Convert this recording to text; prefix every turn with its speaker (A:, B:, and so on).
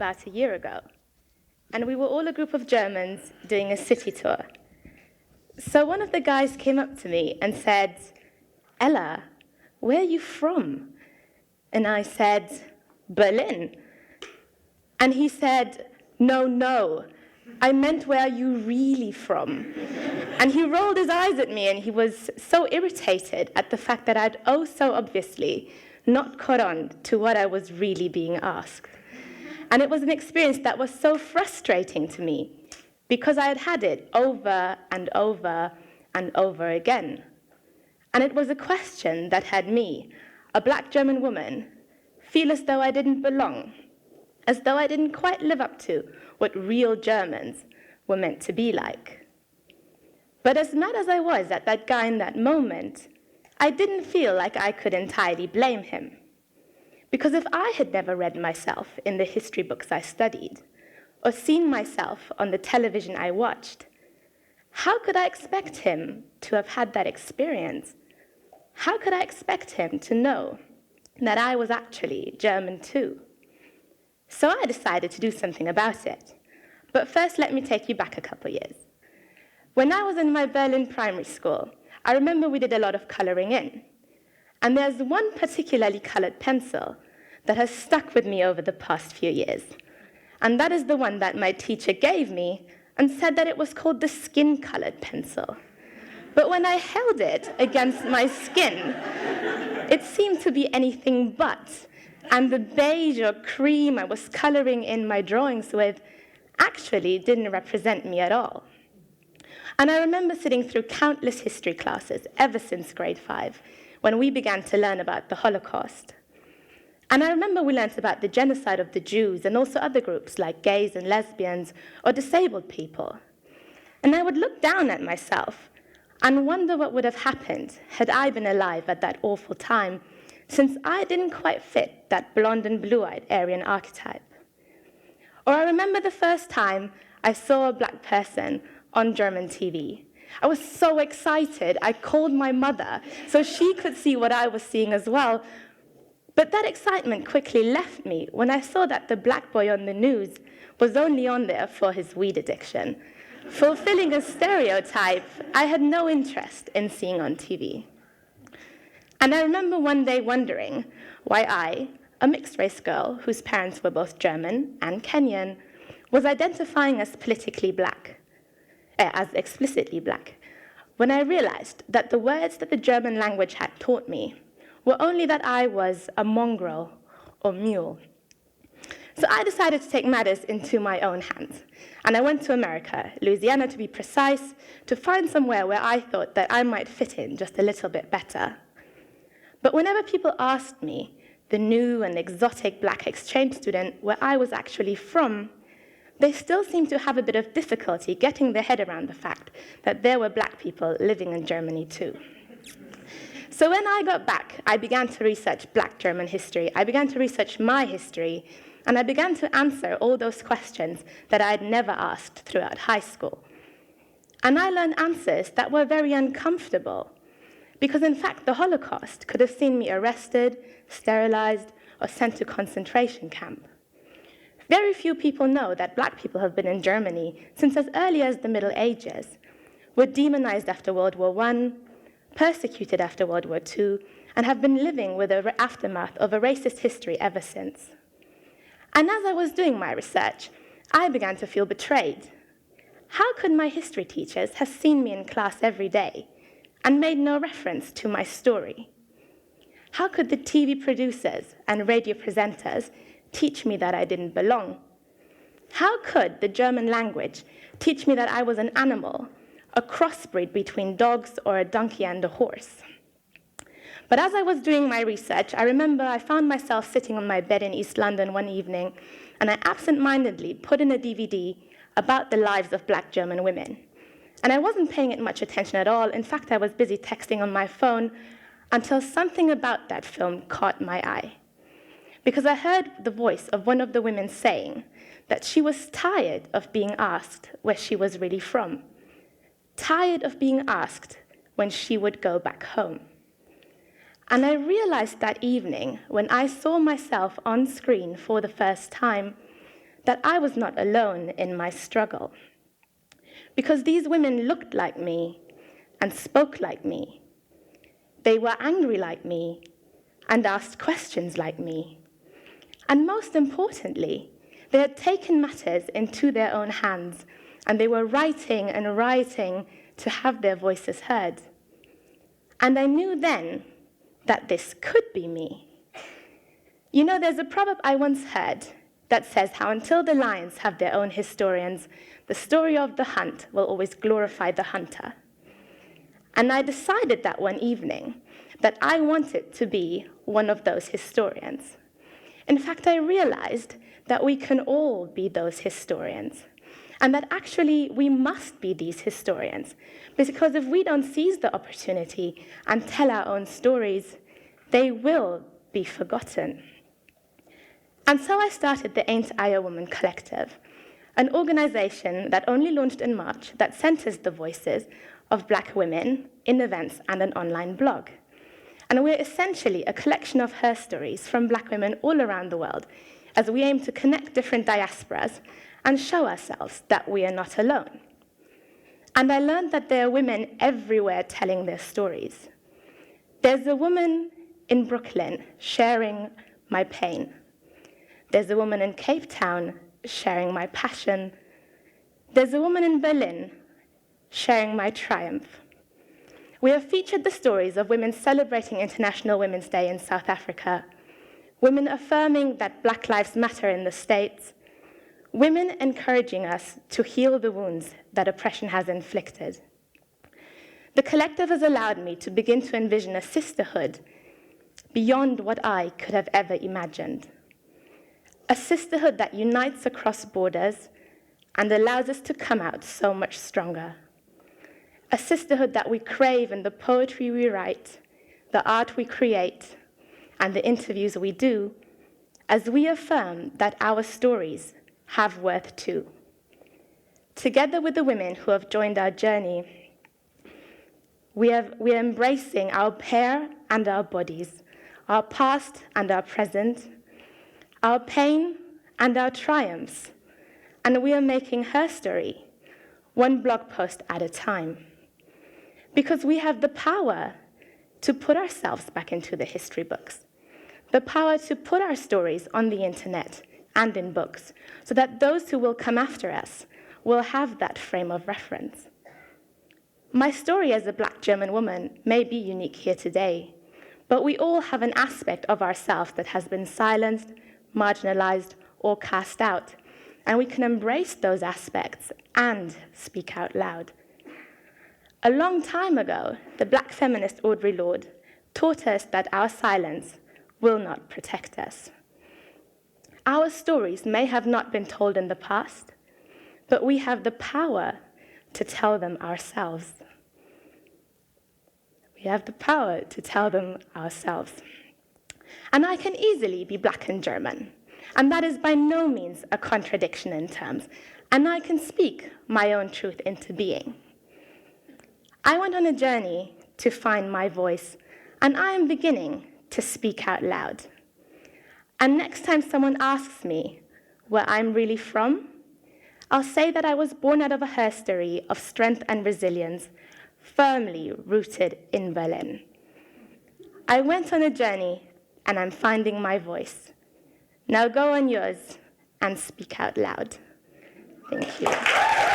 A: about a year ago, and we were all a group of Germans doing a city tour. So one of the guys came up to me and said, "Ella, where are you from?" And I said, "Berlin." And he said, No, I meant, where are you really from?" And he rolled his eyes at me, and he was so irritated at the fact that I'd so obviously not caught on to what I was really being asked. And it was an experience that was so frustrating to me, because I had had it over and over and over again. And it was a question that had me, a Black German woman, feel as though I didn't belong, as though I didn't quite live up to what real Germans were meant to be like. But as mad as I was at that guy in that moment, I didn't feel like I could entirely blame him. Because if I had never read myself in the history books I studied, or seen myself on the television I watched, how could I expect him to have had that experience? How could I expect him to know that I was actually German too? So I decided to do something about it. But first, let me take you back a couple years. When I was in my Berlin primary school, I remember we did a lot of coloring in. And there's one particularly colored pencil that has stuck with me over the past few years. And that is the one that my teacher gave me and said that it was called the skin-colored pencil. But when I held it against my skin, it seemed to be anything but. And the beige or cream I was coloring in my drawings with actually didn't represent me at all. And I remember sitting through countless history classes ever since grade 5, when we began to learn about the Holocaust. And I remember we learned about the genocide of the Jews and also other groups like gays and lesbians or disabled people. And I would look down at myself and wonder what would have happened had I been alive at that awful time, since I didn't quite fit that blonde and blue-eyed Aryan archetype. Or I remember the first time I saw a Black person on German TV. I was so excited, I called my mother so she could see what I was seeing as well. But that excitement quickly left me when I saw that the Black boy on the news was only on there for his weed addiction, fulfilling a stereotype I had no interest in seeing on TV. And I remember one day wondering why I, a mixed-race girl whose parents were both German and Kenyan, was identifying as politically Black, as explicitly Black, when I realized that the words that the German language had taught me were only that I was a mongrel or mule. So I decided to take matters into my own hands, and I went to America, Louisiana to be precise, to find somewhere where I thought that I might fit in just a little bit better. But whenever people asked me, the new and exotic Black exchange student, where I was actually from, they still seemed to have a bit of difficulty getting their head around the fact that there were Black people living in Germany too. So when I got back, I began to research Black German history. I began to research my history, and I began to answer all those questions that I had never asked throughout high school. And I learned answers that were very uncomfortable, because in fact, the Holocaust could have seen me arrested, sterilized, or sent to concentration camp. Very few people know that Black people have been in Germany since as early as the Middle Ages, were demonized after World War I, persecuted after World War II, and have been living with the aftermath of a racist history ever since. And as I was doing my research, I began to feel betrayed. How could my history teachers have seen me in class every day and made no reference to my story? How could the TV producers and radio presenters teach me that I didn't belong? How could the German language teach me that I was an animal, a crossbreed between dogs or a donkey and a horse? But as I was doing my research, I remember I found myself sitting on my bed in East London one evening, and I absent-mindedly put in a DVD about the lives of Black German women. And I wasn't paying it much attention at all. In fact, I was busy texting on my phone until something about that film caught my eye. Because I heard the voice of one of the women saying that she was tired of being asked where she was really from, tired of being asked when she would go back home. And I realized that evening, when I saw myself on screen for the first time, that I was not alone in my struggle. Because these women looked like me and spoke like me. They were angry like me and asked questions like me. And most importantly, they had taken matters into their own hands, and they were writing and writing to have their voices heard. And I knew then that this could be me. You know, there's a proverb I once heard that says how until the lions have their own historians, the story of the hunt will always glorify the hunter. And I decided that one evening that I wanted to be one of those historians. In fact, I realized that we can all be those historians, and that actually we must be these historians, because if we don't seize the opportunity and tell our own stories, they will be forgotten. And so I started the Ain't I a Woman Collective, an organization that only launched in March that centers the voices of Black women in events and an online blog. And we're essentially a collection of her stories from Black women all around the world, as we aim to connect different diasporas and show ourselves that we are not alone. And I learned that there are women everywhere telling their stories. There's a woman in Brooklyn sharing my pain. There's a woman in Cape Town sharing my passion. There's a woman in Berlin sharing my triumph. We have featured the stories of women celebrating International Women's Day in South Africa, women affirming that Black lives matter in the States, women encouraging us to heal the wounds that oppression has inflicted. The collective has allowed me to begin to envision a sisterhood beyond what I could have ever imagined. A sisterhood that unites across borders and allows us to come out so much stronger. A sisterhood that we crave in the poetry we write, the art we create, and the interviews we do, as we affirm that our stories have worth too. Together with the women who have joined our journey, we are embracing our pair and our bodies, our past and our present, our pain and our triumphs, and we are making her story one blog post at a time. Because we have the power to put ourselves back into the history books, the power to put our stories on the internet and in books, so that those who will come after us will have that frame of reference. My story as a Black German woman may be unique here today, but we all have an aspect of ourselves that has been silenced, marginalized, or cast out, and we can embrace those aspects and speak out loud. A long time ago, the Black feminist Audre Lorde taught us that our silence will not protect us. Our stories may have not been told in the past, but we have the power to tell them ourselves. We have the power to tell them ourselves. And I can easily be Black and German, and that is by no means a contradiction in terms, and I can speak my own truth into being. I went on a journey to find my voice, and I am beginning to speak out loud. And next time someone asks me where I'm really from, I'll say that I was born out of a history of strength and resilience, firmly rooted in Berlin. I went on a journey, and I'm finding my voice. Now go on yours and speak out loud. Thank you.